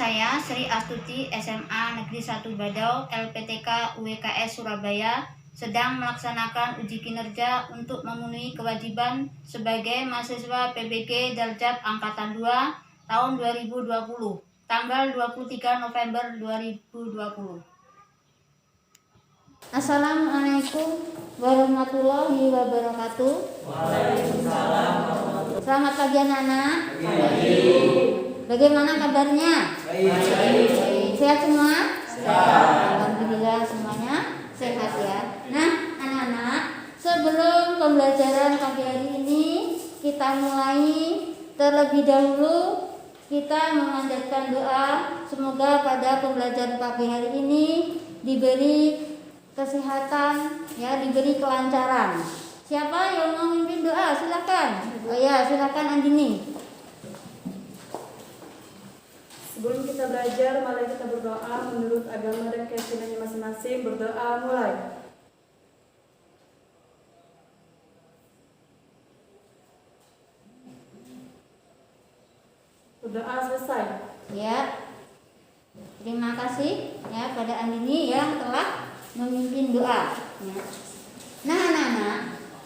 saya Sri Astuti SMA Negeri 1 Badau LPTK UWKS Surabaya sedang melaksanakan uji kinerja untuk memenuhi kewajiban sebagai mahasiswa PBG Darjat Angkatan 2 tahun 2020 tanggal 23 November 2020. Assalamualaikum warahmatullahi wabarakatuh. Waalaikumsalam. Selamat pagi anak-anak. Bagaimana kabarnya? Baik. Sehat semua? Sehat. Alhamdulillah semuanya sehat ya. Nah anak-anak, sebelum pembelajaran pagi hari ini kita mulai, terlebih dahulu kita memanjatkan doa semoga pada pembelajaran pagi hari ini diberi kesehatan ya, diberi kelancaran. Siapa yang mau memimpin doa? Silakan. Oh ya, silakan Andini. Sebelum kita belajar, mari kita berdoa menurut agama dan keyakinannya masing-masing. Berdoa mulai. Berdoa selesai. Ya. Terima kasih ya pada Andini yang telah memimpin doa. Ya. Nah, anak-anak,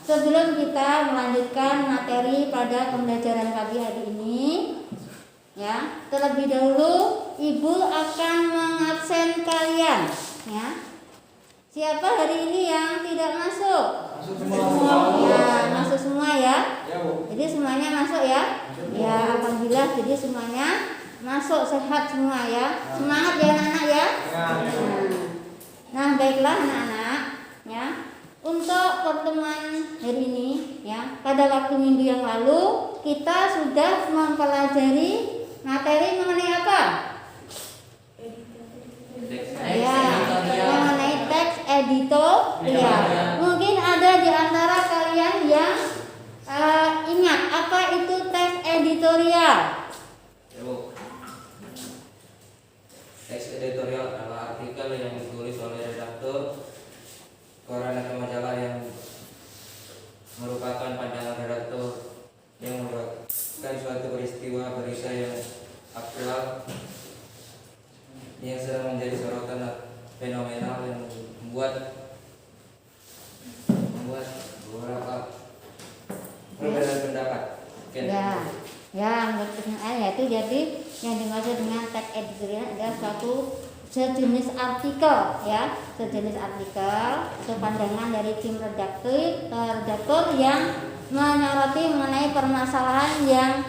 sebelum kita melanjutkan materi pada pembelajaran pagi hari ini, ya, terlebih dahulu Ibu akan mengabsen kalian, ya. Siapa hari ini yang tidak masuk? Masuk semua. Ya, masuk semua ya. Ya, Bu. Jadi semuanya masuk ya. Ya, alhamdulillah. Jadi semuanya masuk, sehat semua ya. Semangat ya anak-anak ya. Nah, baiklah anak-anak, ya. Untuk pertemuan hari ini, ya, pada waktu minggu yang lalu kita sudah mempelajari materi mengenai apa? Ya, mengenai teks editorial. Mungkin ada di antara kalian yang ingat apa itu teks editorial? Ya, Bu. Teks editorial adalah artikel yang ditulis oleh redaktur koran atau majalah yang merupakan pandangan redaktur yang merupakan suatu peristiwa berita yang aktual yang sedang menjadi sorotan fenomenal yang membuat beberapa perbedaan pendapat. Ya, yaitu jadi yang dimaksud dengan teks editorial adalah suatu sejenis artikel ya, sejenis artikel atau pandangan dari tim redaktur yang menyoroti mengenai permasalahan yang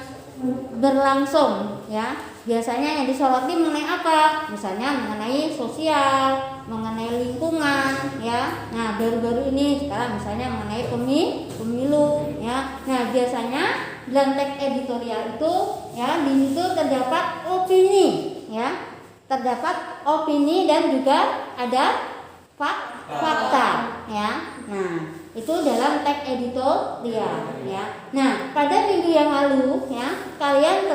berlangsung ya. Biasanya yang disoroti mengenai apa? Misalnya mengenai sosial, mengenai lingkungan ya. Nah, baru-baru ini sekarang misalnya mengenai pemilu ya. Nah, biasanya dalam teks editorial itu ya, di situ terdapat opini ya. Terdapat opini dan juga ada fakta ya. Nah, itu dalam teks editorial ya. Nah, pada minggu yang lalu ya, kalian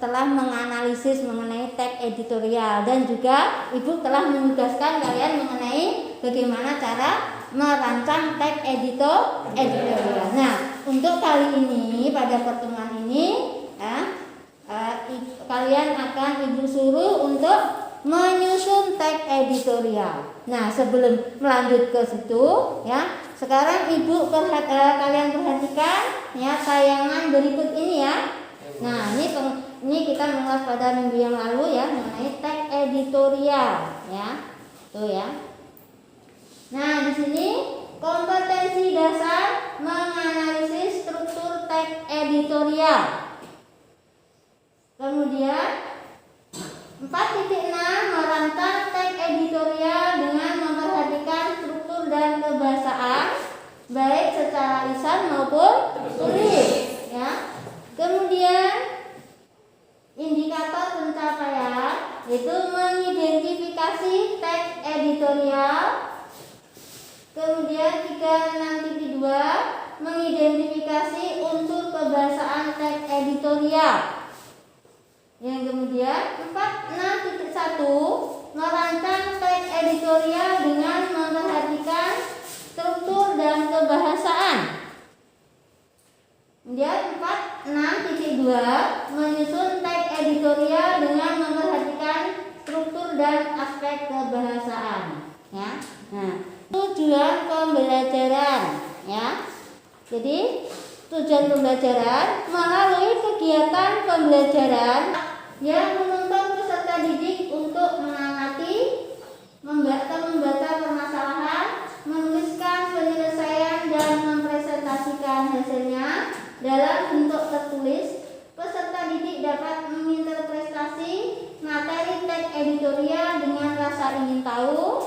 telah menganalisis mengenai teks editorial dan juga Ibu telah menugaskan kalian mengenai bagaimana cara merancang teks editorial. Nah, untuk kali ini pada pertemuan ini ya, kalian akan Ibu suruh untuk menyusun teks editorial. Nah, sebelum melanjut ke situ ya, sekarang Ibu kalian perhatikan ya tayangan berikut ini ya. Nah, ini kita mengulas pada minggu yang lalu ya mengenai teks editorial ya. Tuh ya. Nah, di sini kompetensi dasar menganalisis struktur teks editorial. Kemudian 4.6 merancang teks editorial dengan memperhatikan struktur dan kebahasaan baik secara lisan maupun tulis ya. Kemudian indikator pencapaian yaitu mengidentifikasi teks editorial. Kemudian 3.6.2 mengidentifikasi unsur kebahasaan teks editorial. Yang kemudian 4.6.1 merancang teks editorial dengan memperhatikan struktur dan kebahasaan. Kemudian 4.6.2 menyusun teks editorial dengan memperhatikan struktur dan aspek kebahasaan, ya. Nah, tujuan pembelajaran, ya. Jadi tujuan pembelajaran melalui kegiatan pembelajaran yang menuntut peserta didik untuk mengamati, membaca permasalahan, menuliskan penyelesaian dan mempresentasikan hasilnya dalam bentuk tertulis. Peserta didik dapat menginterpretasi materi teks editorial dengan rasa ingin tahu,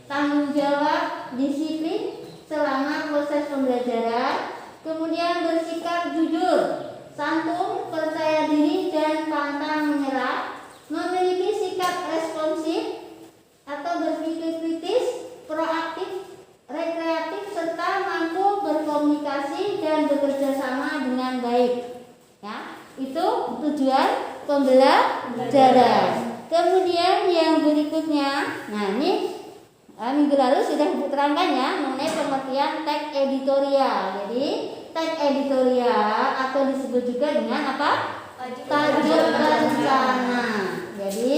tanggung jawab, disiplin selama proses pembelajaran, kemudian bersikap jujur, santun, percaya diri dan pantang menyerah, memiliki sikap responsif atau berpikir kritis, proaktif, rekreatif serta mampu berkomunikasi dan bekerja sama dengan baik. Ya, itu tujuan pembelajaran. Kemudian yang berikutnya, nah ini minggu lalu sudah Ibu terangkan ya mengenai pengertian teks editorial. Jadi teks editorial atau disebut juga dengan apa? Tajuk rencana. Jadi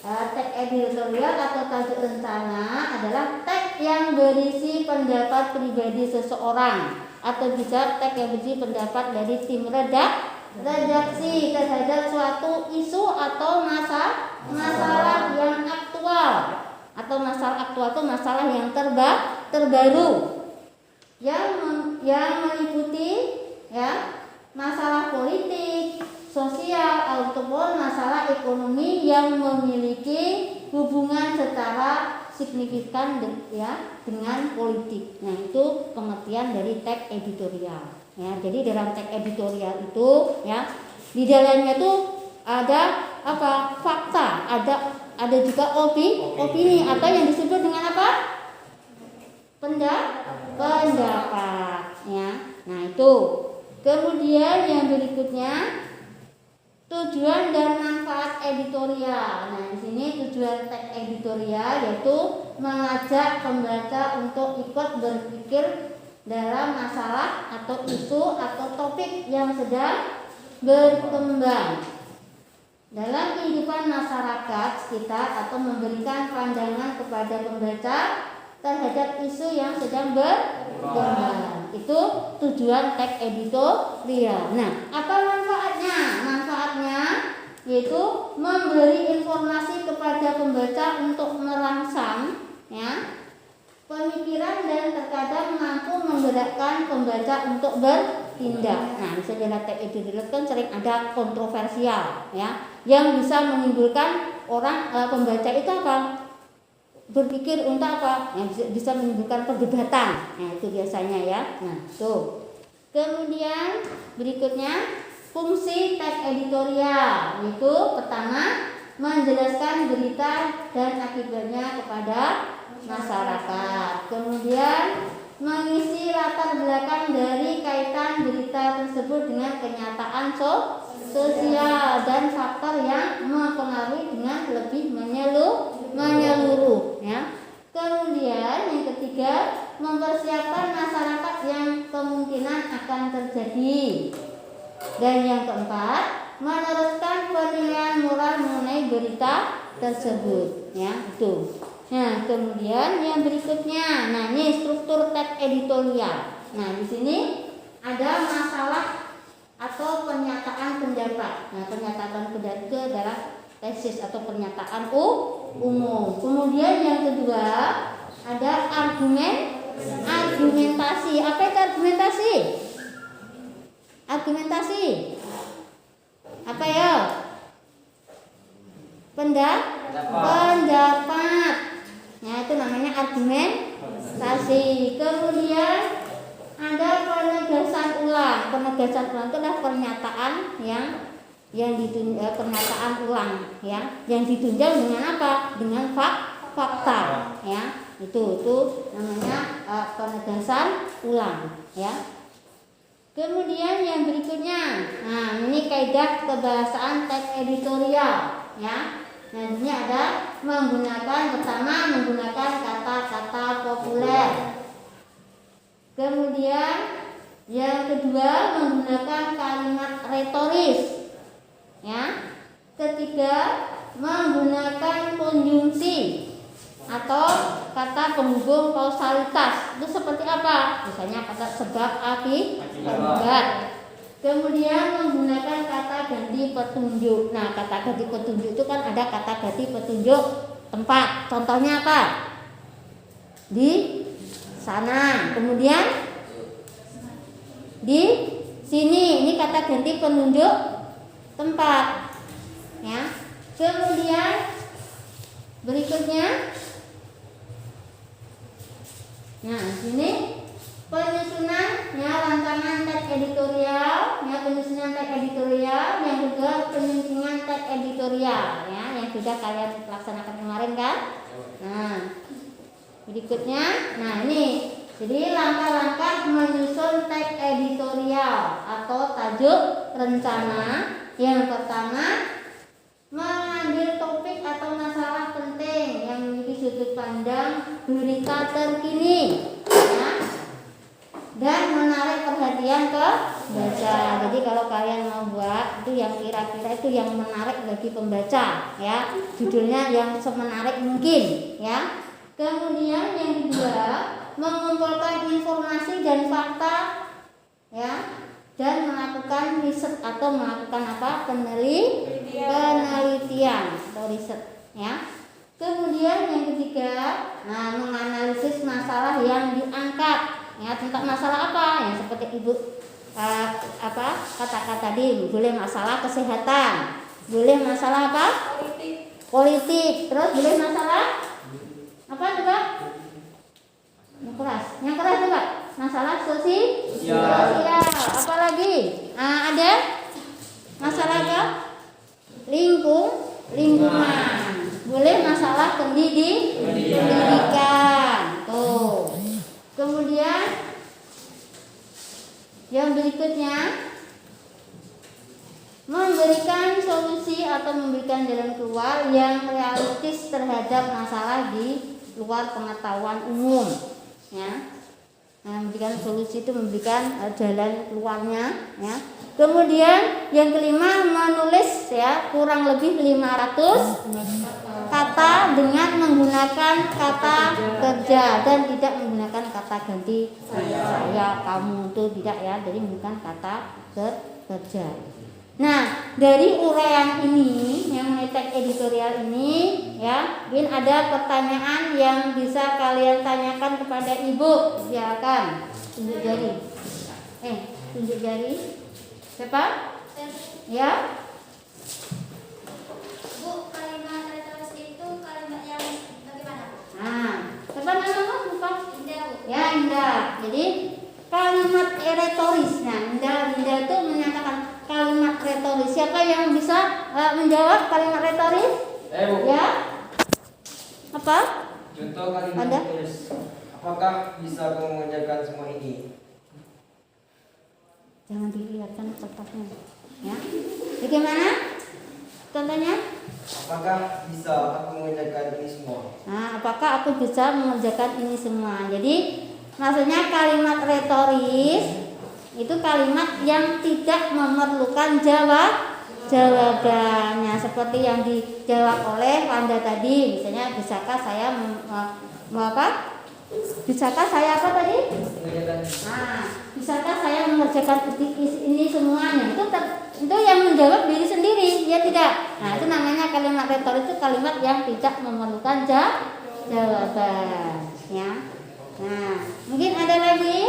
teks editorial atau tajuk rencana adalah teks yang berisi pendapat pribadi seseorang atau bisa teks yang berisi pendapat dari tim redaksi terhadap suatu isu atau masalah yang aktual. Atau masalah aktual itu masalah yang terbaru yang meliputi ya masalah politik, sosial ataupun masalah ekonomi yang memiliki hubungan secara signifikan dengan politik. Nah, itu pengertian dari teks editorial. Ya, jadi dalam teks editorial itu ya di dalamnya itu ada apa? Fakta, ada juga opini atau yang disebut dengan apa? Pendapat ya. Nah, itu. Kemudian yang berikutnya tujuan dan manfaat editorial. Nah, di sini tujuan teks editorial yaitu mengajak pembaca untuk ikut berpikir dalam masalah atau isu atau topik yang sedang berkembang dalam kehidupan masyarakat sekitar atau memberikan pandangan kepada pembaca terhadap isu yang sedang berkembang. Itu tujuan teks editorial. Nah, apa manfaatnya? Manfaatnya yaitu memberi informasi kepada pembaca untuk merangsang ya pemikiran dan terkadang mampu menggerakkan pembaca untuk bertindak. Nah, misalnya teks editorial kan sering ada kontroversial ya, yang bisa menimbulkan orang pembaca itu apa? Berpikir untuk apa? Yang bisa menimbulkan perdebatan. Nah, itu biasanya ya. Nah, tuh. Kemudian berikutnya fungsi teks editorial yaitu pertama menjelaskan berita dan akibatnya kepada masyarakat. Kemudian mengisi latar belakang dari kaitan berita tersebut dengan kenyataan sosial dan faktor yang mempengaruhi dengan lebih menyeluruh ya. Kemudian yang ketiga mempersiapkan masyarakat yang kemungkinan akan terjadi. Dan yang keempat meneruskan penilaian moral mengenai berita tersebut ya, itu. Nah, kemudian yang berikutnya, nah ini struktur teks editorial. Nah, di sini ada masalah atau pernyataan pendapat. Nah, pernyataan pendapat itu adalah tesis atau pernyataan umum. Kemudian yang kedua ada argumentasi. Apa itu argumentasi? Argumentasi apa ya? Pendapat. Nah, itu namanya argumentasi. Kemudian ada penegasan ulang. Penegasan ulang itu adalah pernyataan pernyataan ulang ya, yang ditunjang dengan apa? Dengan fakta ya. Itu namanya penegasan ulang ya. Kemudian yang berikutnya, nah ini kaidah kebahasaan teks editorial ya. Nah, ini ada menggunakan kata-kata populer. Kemudian yang kedua menggunakan kalimat retoris ya. ketiga menggunakan konjungsi atau kata penghubung kausalitas. Itu seperti apa? Misalnya kata sebab akibat. Kemudian menggunakan kata ganti petunjuk. Nah, kata ganti petunjuk itu kan ada kata ganti petunjuk tempat. Contohnya apa? Di sana. Kemudian di sini. Ini kata ganti penunjuk tempat. Ya. Kemudian berikutnya, nah sini penyusunan ya, rancangan teks editorial ya, penyusunan teks editorial yang juga penyusunan teks editorial ya, yang sudah kalian laksanakan kemarin kan. Nah berikutnya, nah ini jadi langkah-langkah menyusun teks editorial atau tajuk rencana. Yang pertama, mengambil topik atau masalah penting yang memiliki sudut pandang berita terkini ya, dan menarik perhatian ke baca. Jadi kalau kalian mau buat itu yang kira-kira itu yang menarik bagi pembaca ya, judulnya yang semenarik mungkin ya. Kemudian yang kedua, mengumpulkan informasi dan fakta ya, dan melakukan riset atau melakukan apa? Penelitian atau riset ya. Kemudian yang ketiga, nah, menganalisis masalah yang diangkat ya, tentang masalah apa ya, seperti ibu katakan tadi, boleh masalah kesehatan, boleh masalah apa? Politik, terus boleh masalah apa coba? Yang keras coba. Masalah sosial. Apalagi? Ada masalah apa? Lingkungan. Boleh masalah pendidikan. Tuh. Kemudian yang berikutnya, memberikan solusi atau memberikan jalan keluar yang realistis terhadap masalah di luar pengetahuan umum ya. Nah, memberikan solusi itu memberikan jalan keluarnya ya. Kemudian yang kelima, menulis ya kurang lebih 500 kata dengan menggunakan kata kerja dan tidak menggunakan kata ganti saya, kamu, itu tidak ya. Jadi menggunakan kata kerja. Nah, dari uraian ini yang teks editorial ini ya, mungkin ada pertanyaan yang bisa kalian tanyakan kepada ibu. Silakan tunjuk jari. Tunjuk jari. Siapa? Ya. Bu, kalimat retoris itu kalimat yang bagaimana? Nah, siapa namamu? Lupa. Indah, Bu. Ya, Indah. Jadi kalimat retoris. Nah, Indah itu menyatakan kalimat retoris. Siapa yang bisa menjawab kalimat retoris? Bu. Ya. Apa? Contoh kalimat Ada? retoris. Apakah bisa kamu mengerjakan semua ini? Jangan dilihatkan kertasnya. Ya. Bagaimana? Contohnya? Apakah bisa aku mengerjakan ini semua? Nah, apakah aku bisa mengerjakan ini semua? Jadi maksudnya kalimat retoris itu kalimat yang tidak memerlukan jawabannya, seperti yang dijawab oleh Wanda tadi. Misalnya, bisakah saya bisakah saya apa tadi? Nah, bisakah saya mengerjakan ini semuanya? Itu yang menjawab diri sendiri, ya tidak. Nah, itu namanya kalimat retoris, itu kalimat yang tidak memerlukan jawaban, ya. Nah, mungkin ada lagi?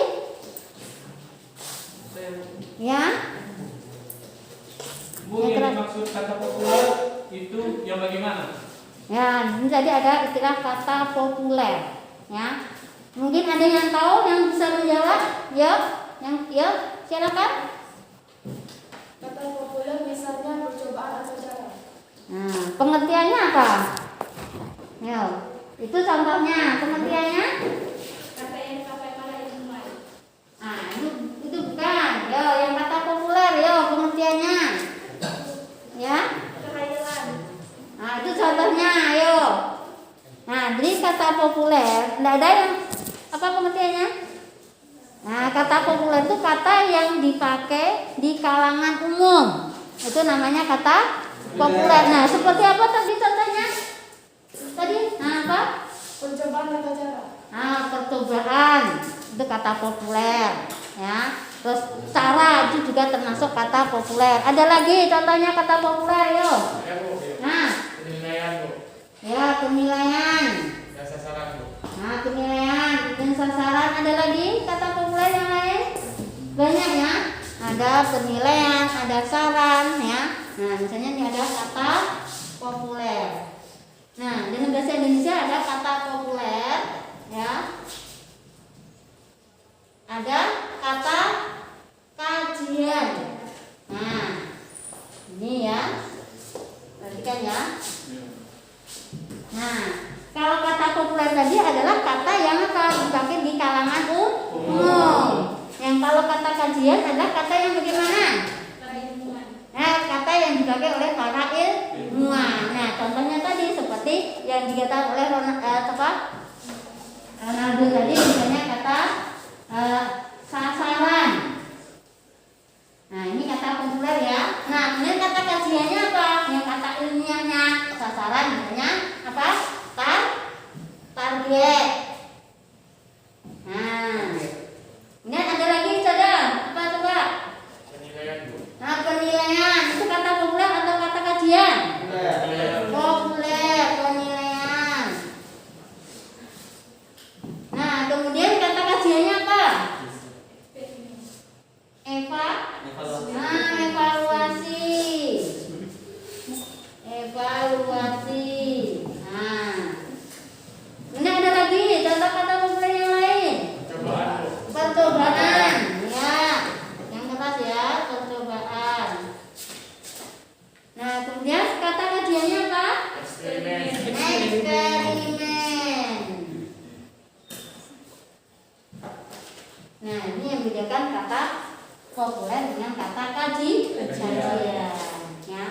Ya. Bu, yang dimaksud kata populer itu yang bagaimana? Ya, jadi ada istilah kata populer. Ya, mungkin ada yang tahu yang bisa menjawab? Silakan. Kata populer misalnya percobaan atau cara. Nah, pengertiannya apa? Ya, itu contohnya. Pengertiannya? Kata yang dipakai pada ilmuwan. Ah, itu bukan. Yang kata populer, pengertiannya. Ya. Kehayalan. Nah, itu contohnya, ayo. Nah, jadi kata populer, tidak ada yang apa pengertiannya? Nah, kata populer itu kata yang dipakai di kalangan umum. Itu namanya kata populer. Nah, seperti apa tadi contohnya? Tadi, nah apa? Percobaan atau cara. Nah, percobaan itu kata populer, ya. Terus cara itu juga termasuk kata populer. Ada lagi contohnya kata populer, yo. Ya Bu, Nah, penilaian Bu, ya penilaian. dan sasaran Bu. Nah, penilaian dan sasaran. Ada lagi kata populer yang lain? Banyak ya. Ada penilaian, ada saran ya. Nah, misalnya ini ada kata populer. Nah, dalam bahasa Indonesia ada kata populer ya. Ada kata kajian. Nah, ini ya. Perhatikan ya. Nah, kalau kata populer tadi adalah kata yang dipakai di kalangan umum. Yang kalau kata kajian adalah kata yang bagaimana? Nah, kata yang dipakai oleh para ilmuwan. Nah, contohnya tadi seperti yang dikatakan oleh Ronaldo tadi, misalnya kata sasaran. Nah, ini kata populer ya. Nah, kemudian kata kajiannya apa? Yang kata ilmiahnya sasaran, misalnya apa? Target. Nah, kemudian ada lagi saudara, apa coba? Penilaian Bu. Nah, penilaian itu kata populer atau kata kajian? Penilaian. Populer, penilaian. Nah, kemudian kata kajiannya apa? Evaluasi. Evaluasi. Nah, ini ada lagi contoh kata populer yang lain. Percobaan Bu. Percobaan, ya, yang keras ya, percobaan. Nah, kemudian kata kajiannya apa? Eksperimen. Eksperimen. Nah, ini yang membedakan kata populer dengan kata kajian. Ya.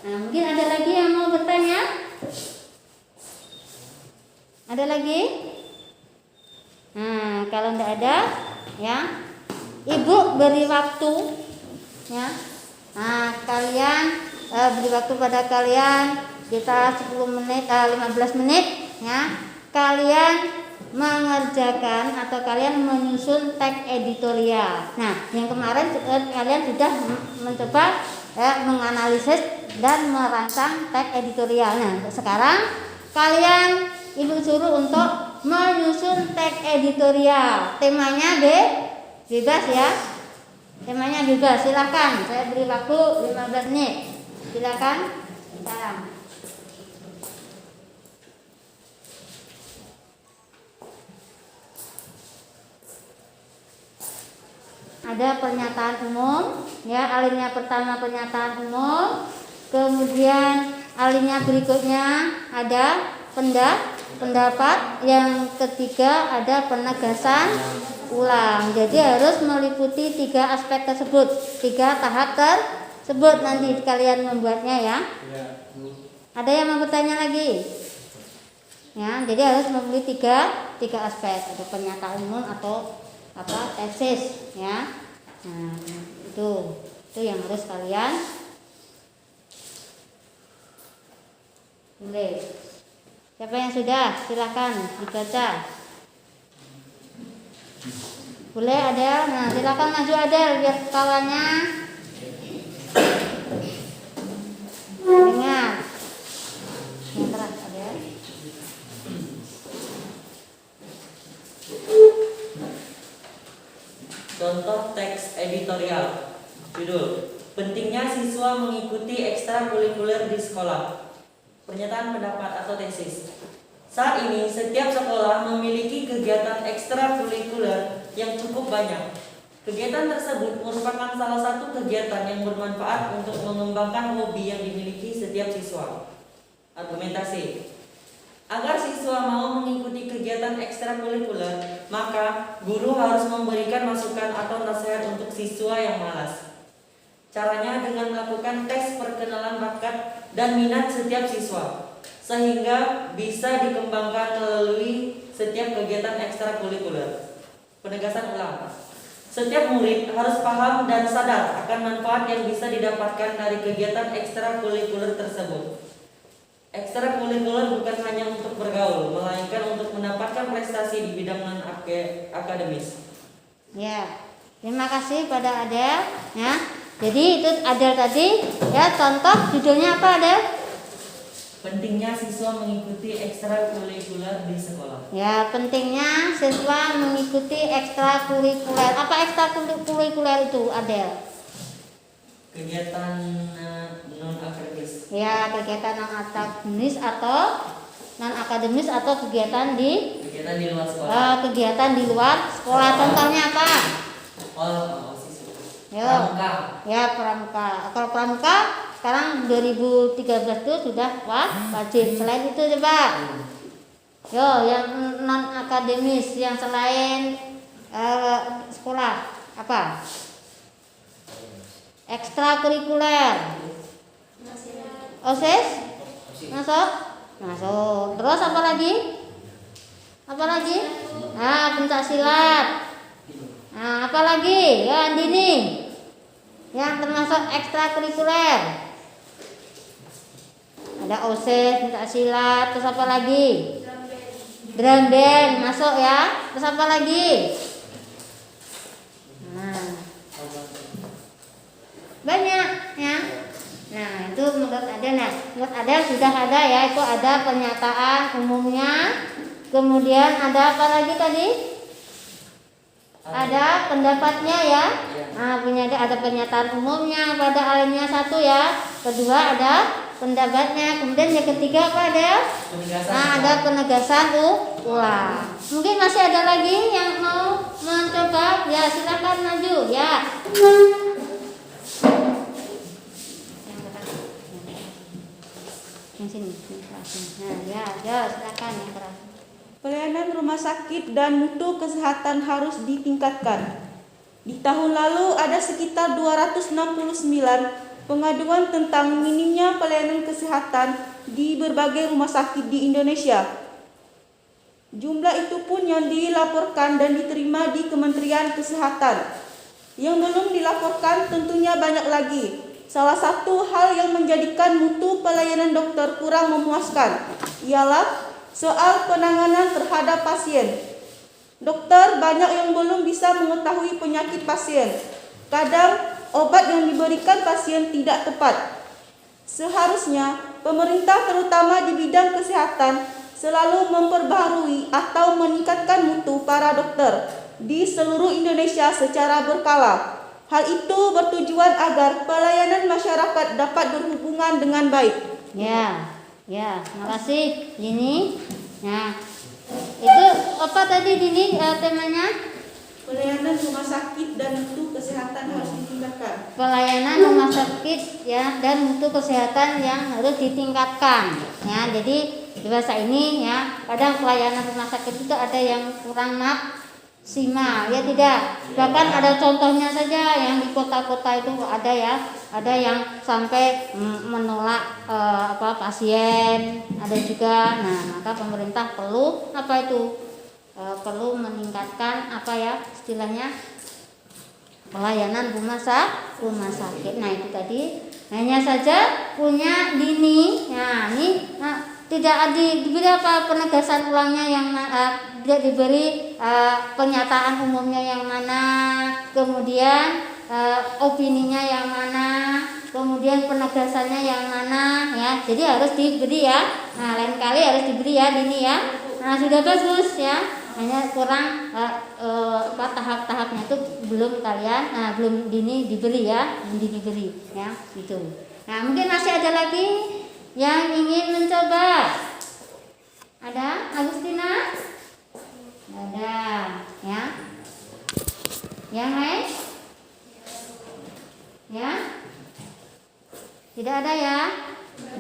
Nah, mungkin ada lagi yang mau bertanya? Ada lagi? Nah, kalau tidak ada, ya, Ibu beri waktu, ya. Nah, kalian beri waktu pada kalian kita 10 menit, 15 menit, ya. Kalian mengerjakan atau kalian menyusun teks editorial. Nah, yang kemarin kalian sudah mencoba menganalisis dan merancang teks editorial. Nah, sekarang kalian Ibu suruh untuk menyusun teks editorial. Temanya bebas ya. Temanya bebas. Silakan. Saya beri waktu 15 menit. Silakan. Salam. Ada pernyataan umum, ya, alinea pertama pernyataan umum, kemudian alinea berikutnya ada pendapat, yang ketiga ada penegasan ulang. Jadi harus meliputi 3 aspek tersebut, 3 tahap tersebut nanti kalian membuatnya ya. Ada yang mau bertanya lagi? Ya, jadi harus memiliki 3 aspek, ada pernyataan umum atau apa tesis ya. Nah, itu yang harus kalian tulis. Siapa yang sudah? Silakan dibaca. Boleh ada? Nah, silakan maju ada lihat kawannya. Dengar. Yang keras ada. Contoh teks editorial. Judul: Pentingnya siswa mengikuti ekstrakurikuler di sekolah. Pernyataan pendapat atau tesis. Saat ini setiap sekolah memiliki kegiatan ekstrakurikuler yang cukup banyak. Kegiatan tersebut merupakan salah satu kegiatan yang bermanfaat untuk mengembangkan hobi yang dimiliki setiap siswa. Argumentasi. Agar siswa mau mengikuti kegiatan ekstrakurikuler, maka guru harus memberikan masukan atau nasihat untuk siswa yang malas. Caranya dengan melakukan tes perkenalan bakat dan minat setiap siswa, sehingga bisa dikembangkan melalui setiap kegiatan ekstrakurikuler. Penegasan ulang. Setiap murid harus paham dan sadar akan manfaat yang bisa didapatkan dari kegiatan ekstrakurikuler tersebut. berprestasi di bidang non akademis. Ya, terima kasih pada Adel. Ya, jadi itu Adel tadi. Ya, contoh judulnya apa Adel? Pentingnya siswa mengikuti ekstrakurikuler di sekolah. Ya, pentingnya siswa mengikuti ekstrakurikuler. Apa ekstrakurikuler itu Adel? Kegiatan non akademis. Ya, kegiatan non akademis atau kegiatan di Kegiatan di luar sekolah. kegiatan di luar sekolah. Contohnya apa? Siswa. Yo. Pramuka. Ya, pramuka. Kalau pramuka sekarang 2013 itu sudah wajib. Selain itu coba. Yo, yang non akademis yang selain sekolah apa? Ekstrakurikuler. OSIS? Masuk? Masuk. Terus apa lagi? Apa lagi? Nah, pencak silat. Nah, apa lagi? Ya, Andini. Yang termasuk ekstrakurikuler. Ada OSIS, pencak silat, terus apa lagi? Drum band masuk ya. Terus apa lagi? Nah, banyak ya. Nah, itu menurut Adel. Nah, menurut Adel sudah ada ya, itu ada pernyataan umumnya. Kemudian ada apa lagi tadi? Ada pendapatnya ya. Nah, ada pernyataan umumnya pada alinea 1 ya. Kedua ada pendapatnya. Kemudian yang ketiga apa Adel? Nah, ada penegasan ulang. Mungkin masih ada lagi yang mau mencoba? Ya, silakan maju ya. Yang sini. Nah, ya, silakan yang keras. Pelayanan rumah sakit dan mutu kesehatan harus ditingkatkan. Di tahun lalu ada sekitar 269 pengaduan tentang minimnya pelayanan kesehatan di berbagai rumah sakit di Indonesia. Jumlah itu pun yang dilaporkan dan diterima di Kementerian Kesehatan. Yang belum dilaporkan tentunya banyak lagi. Salah satu hal yang menjadikan mutu pelayanan dokter kurang memuaskan ialah soal penanganan terhadap pasien. Dokter banyak yang belum bisa mengetahui penyakit pasien. Kadang obat yang diberikan pasien tidak tepat. Seharusnya pemerintah terutama di bidang kesehatan selalu memperbaharui atau meningkatkan mutu para dokter di seluruh Indonesia secara berkala. Hal itu bertujuan agar pelayanan masyarakat dapat berhubungan dengan baik. Ya, terima kasih Dini. Nah, itu apa tadi Dini temanya? Pelayanan rumah sakit dan mutu kesehatan harus ditingkatkan. Pelayanan rumah sakit ya dan mutu kesehatan yang harus ditingkatkan. Ya, jadi di bahasa ini ya, kadang pelayanan rumah sakit itu ada yang kurang maksimal, ya tidak. Bahkan ada contohnya saja yang di kota-kota itu ada ya, ada yang sampai menolak pasien, ada juga. Nah, maka pemerintah perlu perlu meningkatkan istilahnya pelayanan rumah sakit. Nah, itu tadi hanya saja punya Dini. Nah, ini tidak diberi penegasan ulangnya yang tidak diberi pernyataan umumnya yang mana, kemudian opininya yang mana, kemudian penegasannya yang mana ya. Jadi harus diberi ya. Nah, lain kali harus diberi ya Dini ya. Nah, sudah bagus ya. Hanya kurang tahap-tahapnya itu belum belum Dini diberi ya, diberi ya gitu. Nah, mungkin masih ada lagi yang ingin mencoba. Ada Agustina? Ada ya. Yang lain? Ya? Tidak ada ya?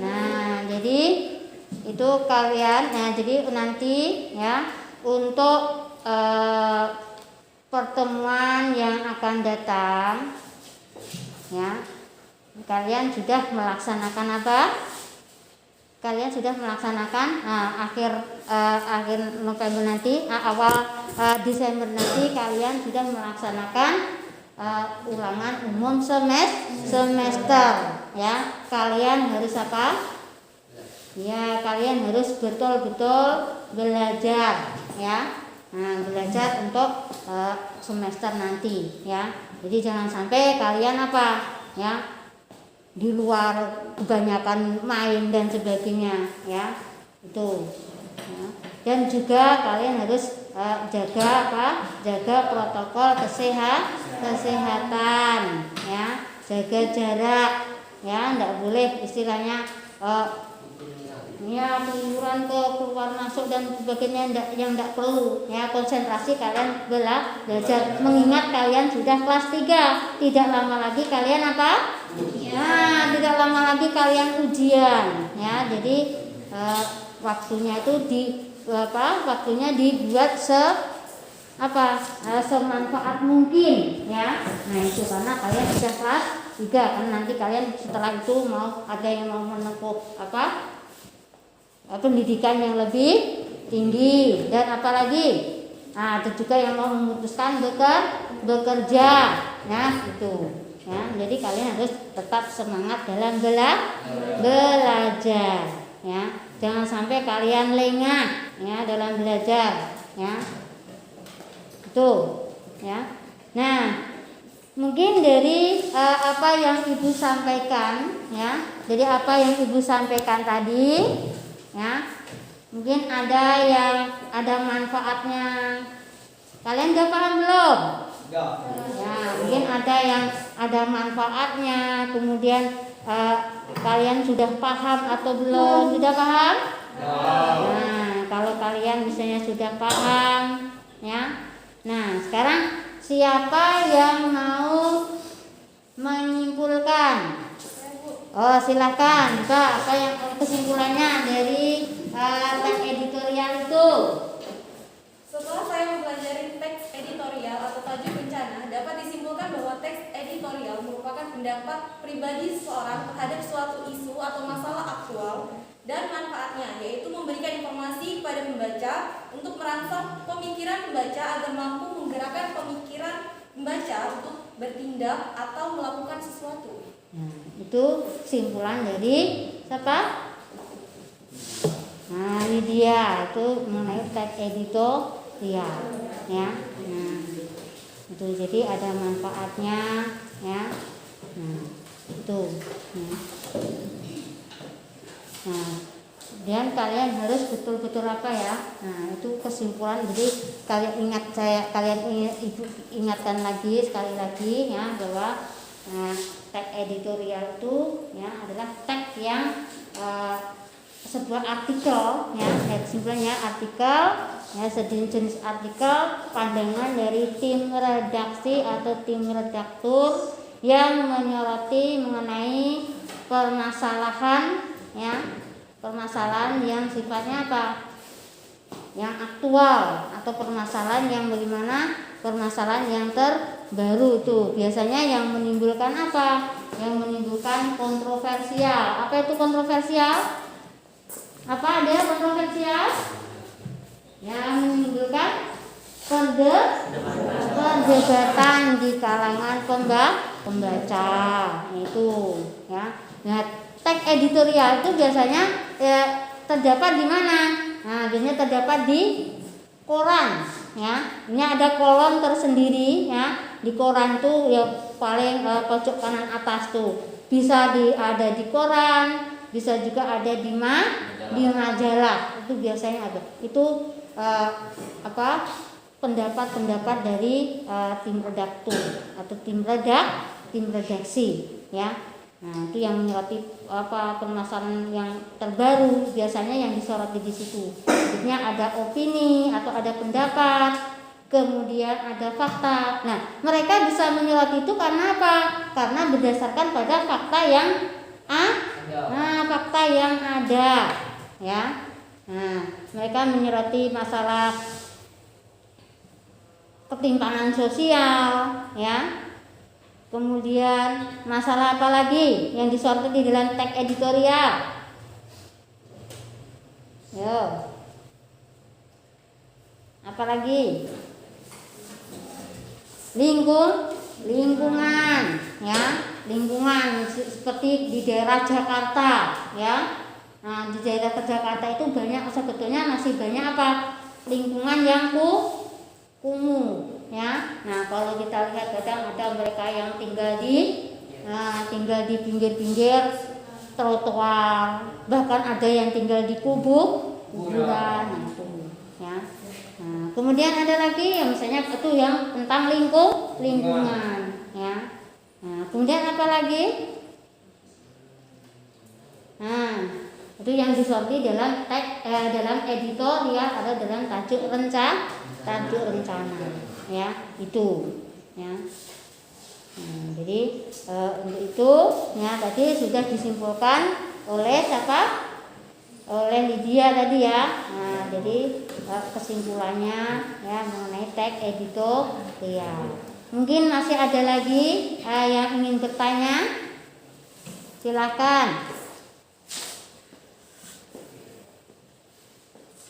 Nah, jadi itu kalian jadi nanti ya untuk pertemuan yang akan datang ya, kalian sudah melaksanakan apa? Kalian sudah melaksanakan akhir November nanti, awal Desember nanti kalian sudah melaksanakan ulangan umum semester ya. Kalian harus apa? Ya, kalian harus betul-betul belajar ya. Nah, belajar untuk semester nanti ya. Jadi jangan sampai kalian apa ya di luar kebanyakan main dan sebagainya ya. Itu ya. Dan juga kalian harus jaga protokol kesehatan ya, jaga jarak ya, enggak boleh istilahnya ya keluyuran ke keluar masuk dan sebagainya yang enggak perlu ya. Konsentrasi kalian belajar, mengingat kalian sudah kelas 3, tidak lama lagi kalian apa ya, tidak lama lagi kalian ujian ya. Jadi waktunya itu waktunya dibuat semanfaat mungkin ya. Nah itu karena kalian sudah kelas 3 kan, nanti kalian setelah itu mau ada yang mau menempuh pendidikan yang lebih tinggi dan apalagi ada juga yang mau memutuskan bekerja ya itu ya. Jadi kalian harus tetap semangat dalam belajar ya. Jangan sampai kalian lengah ya dalam belajar ya. Itu ya. Nah, mungkin dari apa yang Ibu sampaikan ya. Jadi apa yang Ibu sampaikan tadi ya. Mungkin ada yang ada manfaatnya. Kalian udah paham belum? Ya, mungkin ada yang ada manfaatnya. Kemudian kalian sudah paham atau belum? Sudah paham? Nah, kalau kalian misalnya sudah paham ya. Nah, sekarang siapa yang mau menyimpulkan? Oh, silakan, Kak. Apa yang kesimpulannya dari teks editorial itu? Setelah saya mempelajari teks editorial atau tajuk bencana, dapat disimpulkan bahwa teks editorial merupakan pendapat pribadi seseorang terhadap suatu isu atau masalah aktual dan manfaatnya, yaitu memberikan informasi kepada pembaca untuk merangsang pemikiran pembaca agar mampu menggerakkan pemikiran pembaca untuk bertindak atau melakukan sesuatu. Nah, itu kesimpulan dari siapa? Nah, Lydia itu mengenai teks editorial ya. Nah, itu jadi ada manfaatnya ya. Nah, itu ya. Nah, dan kalian harus betul-betul apa ya? Nah, itu kesimpulan. Jadi kalian ingatkan lagi sekali lagi ya bahwa teks editorial itu ya adalah teks yang sebuah artikel ya, kesimpulannya artikel ya, sejenis artikel pandangan dari tim redaksi atau tim redaktur yang menyoroti mengenai permasalahan ya, permasalahan yang sifatnya apa? Yang aktual atau permasalahan yang bagaimana? Permasalahan yang terbaru itu biasanya yang menimbulkan apa? Yang menimbulkan kontroversial. Apa itu kontroversial? Apa ada kontroversial? Yang menimbulkan perdebatan di kalangan pembaca itu ya. Nah, teks editorial itu biasanya terdapat di mana? Nah, biasanya terdapat di koran ya. Ini ada kolom tersendiri ya. Di koran tuh ya paling pojok kanan atas tuh. Bisa ada di koran, bisa juga ada di majalah. Itu biasanya ada. Itu pendapat-pendapat dari tim redaktur atau tim redaksi ya. Nah, itu yang menyoroti permasalahan yang terbaru, biasanya yang disoroti di situ. Maksudnya ada opini atau ada pendapat, kemudian ada fakta. Nah, mereka bisa menyoroti itu karena apa? Karena berdasarkan pada fakta yang fakta yang ada, ya. Nah, mereka menyoroti masalah ketimpangan sosial, ya. Kemudian masalah apa lagi yang disoroti di dalam teks editorial? Yo. Apa lagi? Lingkungan, ya. Lingkungan seperti di daerah Jakarta, ya. Nah, di daerah Jakarta itu banyak sebetulnya masih banyak apa? lingkungan yang kumuh ya. Nah, kalau kita lihat kadang ada mereka yang tinggal di pinggir-pinggir trotoar, bahkan ada yang tinggal di kuburan. Nah, itu ya. Nah, kemudian ada lagi yang misalnya itu yang tentang lingkungan ya. Nah, kemudian apa lagi? Nah, itu yang disorti dalam dalam editorial atau dalam tajuk rencana ya, itu ya. Nah, jadi untuk itu ya tadi sudah disimpulkan oleh siapa? Oleh Lydia tadi ya. Nah, jadi kesimpulannya ya mengenai teks editorial. Mungkin masih ada lagi yang ingin bertanya? Silakan.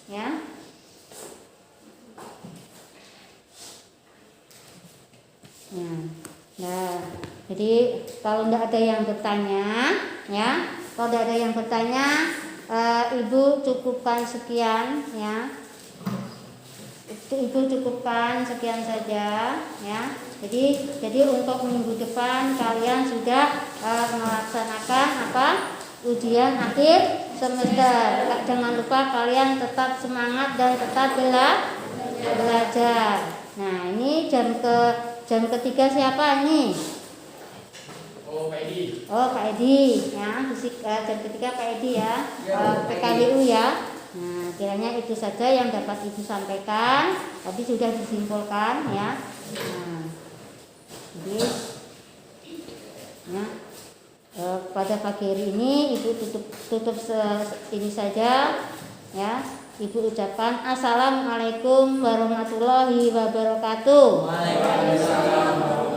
Ya. Nah, jadi kalau tidak ada yang bertanya, ya, kalau tidak ada yang bertanya, Ibu cukupkan sekian, ya. Ibu cukupkan sekian saja, ya. Jadi untuk minggu depan kalian sudah melaksanakan apa? Ujian akhir semester. Jangan lupa kalian tetap semangat dan tetap belajar. Nah, ini jam ketiga siapa ini? Oh, Pak Edi. Oh, Pak Edi ya. Jam ketiga Pak Edi ya. PKWU ya. Nah, kiranya itu saja yang dapat Ibu sampaikan. Tadi sudah disimpulkan ya. Nah, jadi ya, pada pagi hari ini Ibu tutup ini saja ya. Ibu ucapkan Assalamualaikum warahmatullahi wabarakatuh. Waalaikumsalam.